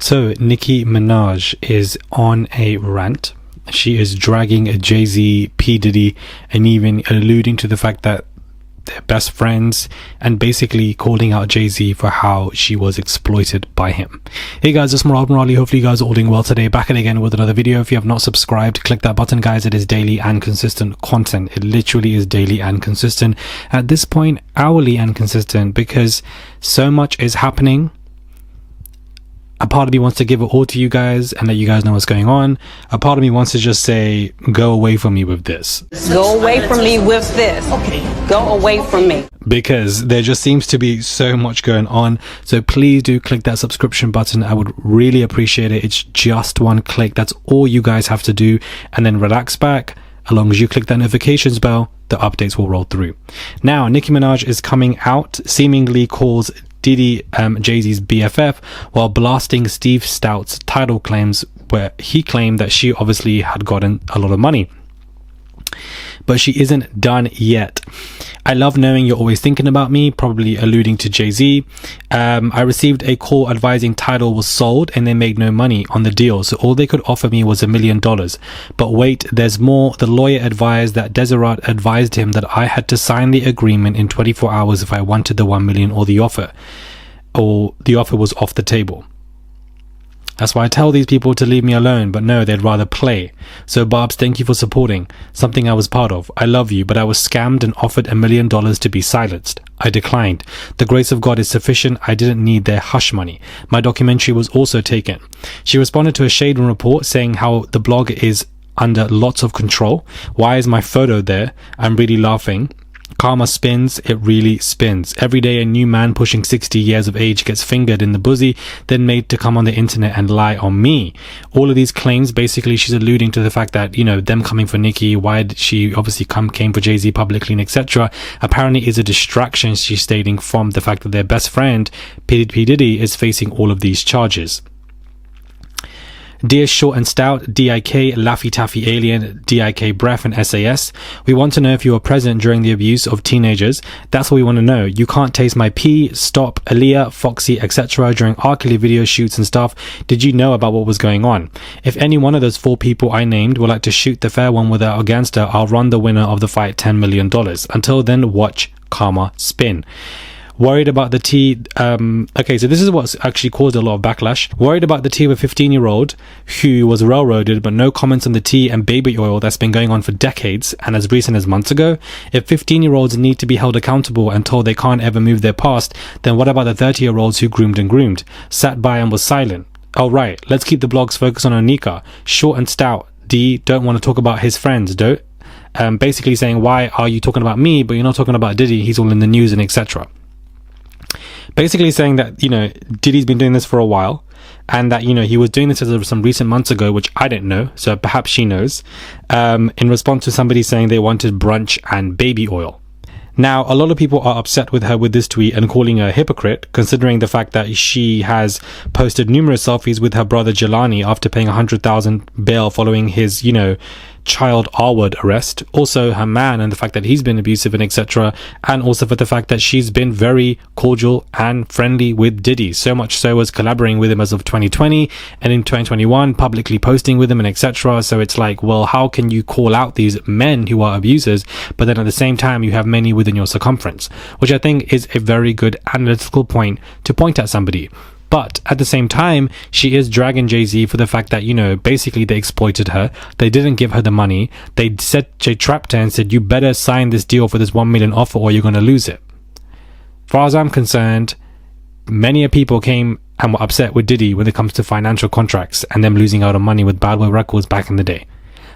So Nicki Minaj is on a rant. She is dragging Jay-Z, P. Diddy, and even alluding to the fact that they're best friends, and basically calling out Jay-Z for how she was exploited by him. Hey guys, it's Raleigh. Hopefully you guys are all doing well today. Back again with another video. If you have not subscribed, click that button, guys. It is daily and consistent content. It literally is daily and consistent. At this point, hourly and consistent, because so much is happening. A part of me wants to give it all to you guys and let you guys know what's going on. A part of me wants to just say, go away from me with this. Go away from me with this. Okay. Go away from me. Because there just seems to be so much going on. So please do click that subscription button. I would really appreciate it. It's just one click. That's all you guys have to do. And then relax back. As long as you click that notifications bell, the updates will roll through. Now, Nicki Minaj is coming out, seemingly calls Diddy Jay-Z's BFF while blasting Steve Stout's title claims, where he claimed that she obviously had gotten a lot of money. But she isn't done yet. I love knowing you're always thinking about me, probably alluding to Jay-Z. I received a call advising Tidal was sold and they made no money on the deal, so all they could offer me was $1 million. But wait, there's more. The lawyer advised that Deseret advised him that I had to sign the agreement in 24 hours if I wanted the $1 million or the offer was off the table. That's why I tell these people to leave me alone, but no, they'd rather play. So Barbs, thank you for supporting something I was part of. I love you, but I was scammed and offered $1 million to be silenced. I declined. The grace of God is sufficient. I didn't need their hush money. My documentary was also taken. She responded to a shade room report saying how the blog is under lots of control. Why is my photo there? I'm really laughing. Karma spins, it really spins. Every day a new man pushing 60 years of age gets fingered in the bussy, then made to come on the internet and lie on me. All of these claims, basically she's alluding to the fact that, you know, them coming for Nicki, why did she obviously came for Jay-Z publicly and etc. apparently is a distraction, she's stating, from the fact that their best friend, P. Diddy, is facing all of these charges. Dear Short and Stout, DIK, Laffy Taffy Alien, DIK Breath, and SAS. We want to know if you were present during the abuse of teenagers. That's what we want to know. You can't taste my pee, stop, Aaliyah, Foxy, etc. during R. Kelly video shoots and stuff. Did you know about what was going on? If any one of those 4 people I named would like to shoot the fair one with her or against her, I'll run the winner of the fight $10 million. Until then, watch karma spin. Worried about the tea. Okay, so this is what's actually caused a lot of backlash. Worried about the tea of a 15-year-old who was railroaded, but no comments on the tea and baby oil that's been going on for decades and as recent as months ago. If 15-year-olds need to be held accountable and told they can't ever move their past, then what about the 30-year-olds who groomed, sat by and was silent? Oh right, let's keep the blogs focused on Anika. Short and Stout, D don't want to talk about his friends, don't. Basically saying, why are you talking about me, but you're not talking about Diddy? He's all in the news and etc. Basically saying that, you know, Diddy's been doing this for a while, and that, you know, he was doing this as of some recent months ago, which I didn't know, so perhaps she knows, in response to somebody saying they wanted brunch and baby oil. Now, a lot of people are upset with her with this tweet and calling her a hypocrite, considering the fact that she has posted numerous selfies with her brother Jelani after paying $100,000 bail following his, you know, child R-word arrest. Also her man and the fact that he's been abusive and etc. And also for the fact that she's been very cordial and friendly with Diddy, so much so as collaborating with him as of 2020 and in 2021 publicly posting with him and etc. So it's like, well, how can you call out these men who are abusers, but then at the same time you have many within your circumference, which I think is a very good analytical point to point at somebody. But at the same time, she is dragging Jay-Z for the fact that, you know, basically they exploited her. They didn't give her the money. They trapped her and said, you better sign this deal for this $1 million offer or you're going to lose it. As far as I'm concerned, many people came and were upset with Diddy when it comes to financial contracts and them losing out on money with Bad Boy Records back in the day.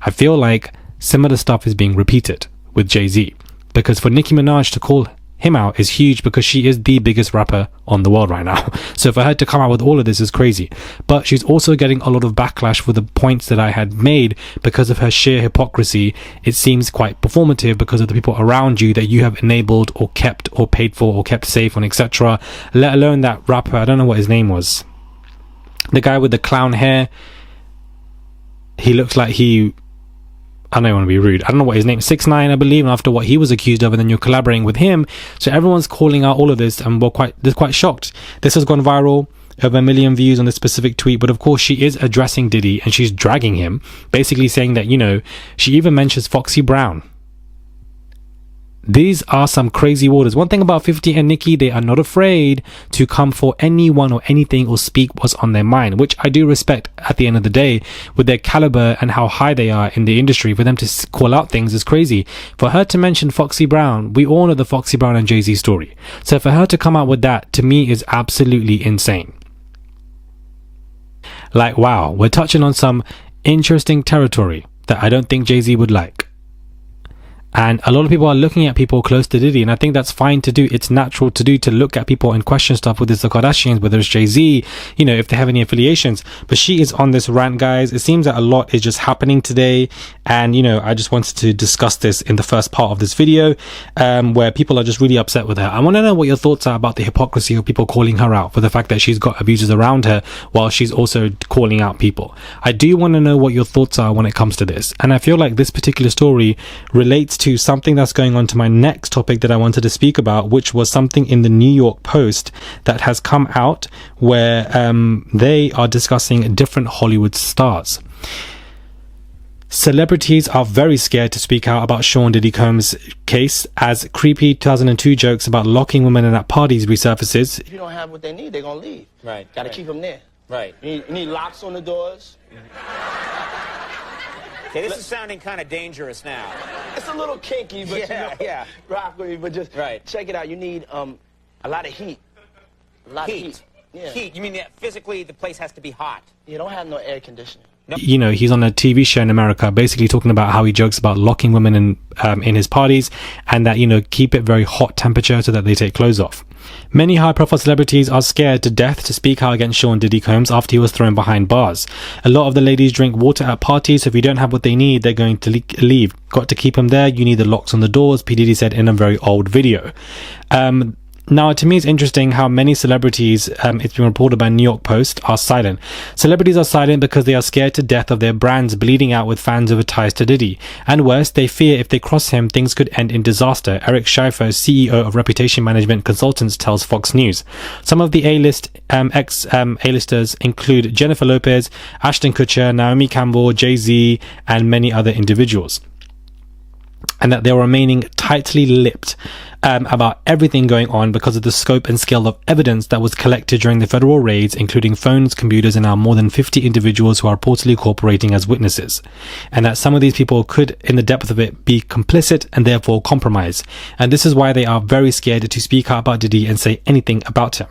I feel like similar stuff is being repeated with Jay-Z. Because for Nicki Minaj to call him out is huge, because she is the biggest rapper on the world right now. So for her to come out with all of this is crazy. But she's also getting a lot of backlash for the points that I had made because of her sheer hypocrisy. It seems quite performative because of the people around you that you have enabled or kept or paid for or kept safe on, etc. Let alone that rapper, I don't know what his name was, the guy with the clown hair. He looks like he I don't want to be rude, I don't know what his name is, 6ix9ine I believe, and after what he was accused of, and then you're collaborating with him. So everyone's calling out all of this, and they're quite shocked. This has gone viral. over 1 million views on this specific tweet, but of course she is addressing Diddy and she's dragging him, basically saying that, you know, she even mentions Foxy Brown. These are some crazy waters. One thing about 50 and Nicki, they are not afraid to come for anyone or anything or speak what's on their mind, which I do respect at the end of the day. With their caliber and how high they are in the industry, for them to call out things is crazy. For her to mention Foxy Brown, we all know the Foxy Brown and Jay-Z story. So for her to come out with that, to me, is absolutely insane. Like, wow, we're touching on some interesting territory that I don't think Jay-Z would like. And a lot of people are looking at people close to Diddy, and I think that's fine to do. It's natural to do, to look at people and question stuff, whether it's the Kardashians, whether it's Jay-Z, you know, if they have any affiliations. But she is on this rant, guys. It seems that a lot is just happening today. And, you know, I just wanted to discuss this in the first part of this video, where people are just really upset with her. I want to know what your thoughts are about the hypocrisy of people calling her out for the fact that she's got abusers around her while she's also calling out people. I do want to know what your thoughts are when it comes to this. And I feel like this particular story relates to something that's going on to my next topic that I wanted to speak about, which was something in the New York Post that has come out where they are discussing different Hollywood stars. Celebrities are very scared to speak out about Sean Diddy Combs' case as creepy 2002 jokes about locking women in at parties resurfaces. If you don't have what they need, they're gonna leave. Right. Gotta keep them there. Right. You need locks on the doors. Okay, this is sounding kind of dangerous now. It's a little kinky, but yeah. Rock with me, but just check it out. You need a lot of heat. A lot of heat. Yeah. Heat. You mean that physically the place has to be hot? You don't have no air conditioning. You know, he's on a TV show in America basically talking about how he jokes about locking women in his parties, and that, you know, keep it very hot temperature so that they take clothes off. Many high-profile celebrities are scared to death to speak out against Sean Diddy Combs after he was thrown behind bars. A lot of the ladies drink water at parties, so if you don't have what they need, they're going to leave. Got to keep them there. You need the locks on the doors, P. Diddy said in a very old video. Now, to me, it's interesting how many celebrities, it's been reported by New York Post, are silent. Celebrities are silent because they are scared to death of their brands bleeding out with fans over ties to Diddy. And worse, they fear if they cross him, things could end in disaster. Eric Schreifer, CEO of Reputation Management Consultants, tells Fox News. Some of the A-list A-listers include Jennifer Lopez, Ashton Kutcher, Naomi Campbell, Jay-Z, and many other individuals. And that they're remaining tightly lipped about everything going on because of the scope and scale of evidence that was collected during the federal raids, including phones, computers, and now more than 50 individuals who are reportedly cooperating as witnesses. And that some of these people could, in the depth of it, be complicit and therefore compromised. And this is why they are very scared to speak out about Diddy and say anything about him.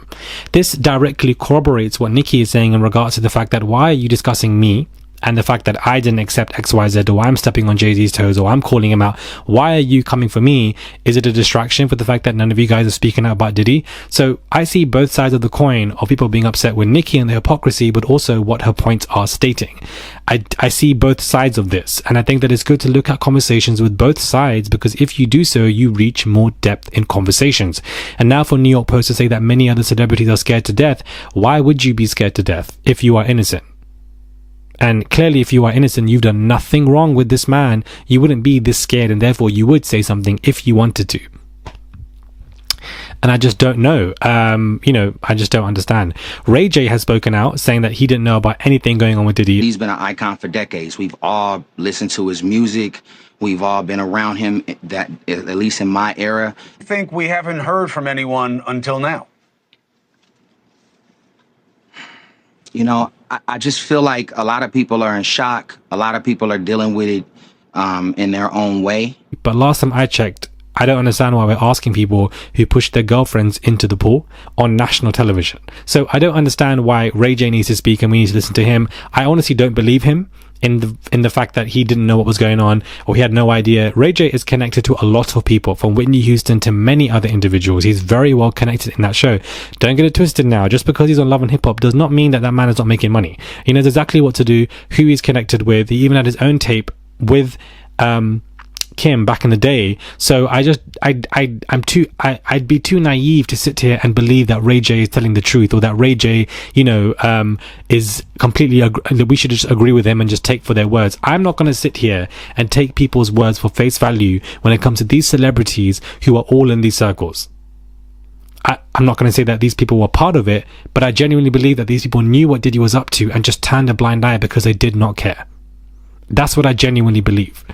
This directly corroborates what Nicki is saying in regards to the fact that, why are you discussing me? And the fact that I didn't accept XYZ, or I'm stepping on Jay-Z's toes, or I'm calling him out. Why are you coming for me? Is it a distraction for the fact that none of you guys are speaking out about Diddy? So I see both sides of the coin of people being upset with Nicki and the hypocrisy, but also what her points are stating. I see both sides of this, and I think that it's good to look at conversations with both sides, because if you do so, you reach more depth in conversations. And now for New York Post to say that many other celebrities are scared to death, why would you be scared to death if you are innocent? And clearly, if you are innocent, you've done nothing wrong with this man. You wouldn't be this scared, and therefore you would say something if you wanted to. And I just don't know. You know, I just don't understand. Ray J has spoken out saying that he didn't know about anything going on with Diddy. He's been an icon for decades. We've all listened to his music. We've all been around him, that at least in my era. I think we haven't heard from anyone until now. You know, I just feel like a lot of people are in shock. A lot of people are dealing with it in their own way. But last time I checked, I don't understand why we're asking people who push their girlfriends into the pool on national television. So I don't understand why Ray J needs to speak and we need to listen to him. I honestly don't believe him in the fact that he didn't know what was going on, or he had no idea. Ray J is connected to a lot of people, from Whitney Houston to many other individuals. He's very well connected in that show. Don't get it twisted now. Just because he's on Love and Hip Hop does not mean that that man is not making money. He knows exactly what to do, who he's connected with. He even had his own tape with Kim back in the day. So I'd be too naive to sit here and believe that Ray J is telling the truth, or that Ray J, you know, is completely that we should just agree with him and just take for their words. I'm not going to sit here and take people's words for face value when it comes to these celebrities who are all in these circles. I'm not going to say that these people were part of it, but I genuinely believe that these people knew what Diddy was up to and just turned a blind eye because they did not care. That's what I genuinely believe.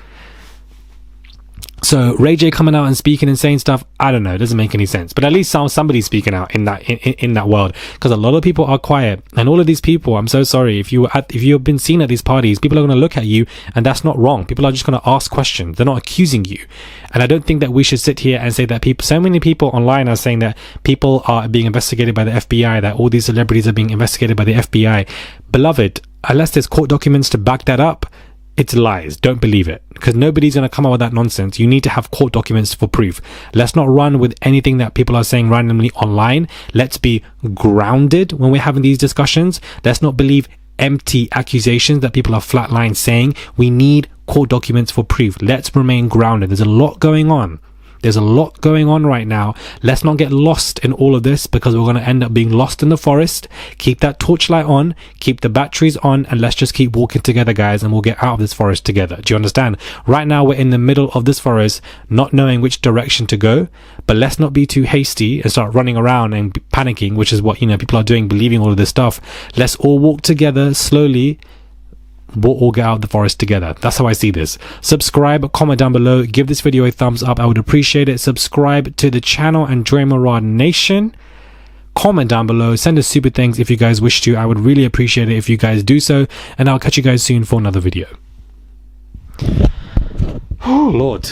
So Ray J coming out and speaking and saying stuff, I don't know, it doesn't make any sense. But at least somebody's speaking out in that world, because a lot of people are quiet. And all of these people, I'm so sorry, if you've been seen at these parties, people are going to look at you, and that's not wrong. People are just going to ask questions. They're not accusing you. And I don't think that we should sit here and say that so many people online are saying that people are being investigated by the FBI, that all these celebrities are being investigated by the FBI. Beloved, unless there's court documents to back that up, it's lies. Don't believe it, because nobody's going to come out with that nonsense. You need to have court documents for proof. Let's not run with anything that people are saying randomly online. Let's be grounded when we're having these discussions. Let's not believe empty accusations that people are flatline saying. We need court documents for proof. Let's remain grounded. There's a lot going on. There's a lot going on right now. Let's not get lost in all of this, because we're going to end up being lost in the forest. Keep that torchlight on, keep the batteries on, and let's just keep walking together, guys, and we'll get out of this forest together. Do you understand? Right now, we're in the middle of this forest, not knowing which direction to go, but let's not be too hasty and start running around and panicking, which is what, people are doing, believing all of this stuff. Let's all walk together slowly. We'll all get out of the forest together. That's how I see this. Subscribe, comment down below, give this video a thumbs up. I would appreciate it. Subscribe to the channel and join Murad Nation. Comment down below, send us super thanks if you guys wish to. I would really appreciate it if you guys do so, and I'll catch you guys soon for another video. Oh Lord.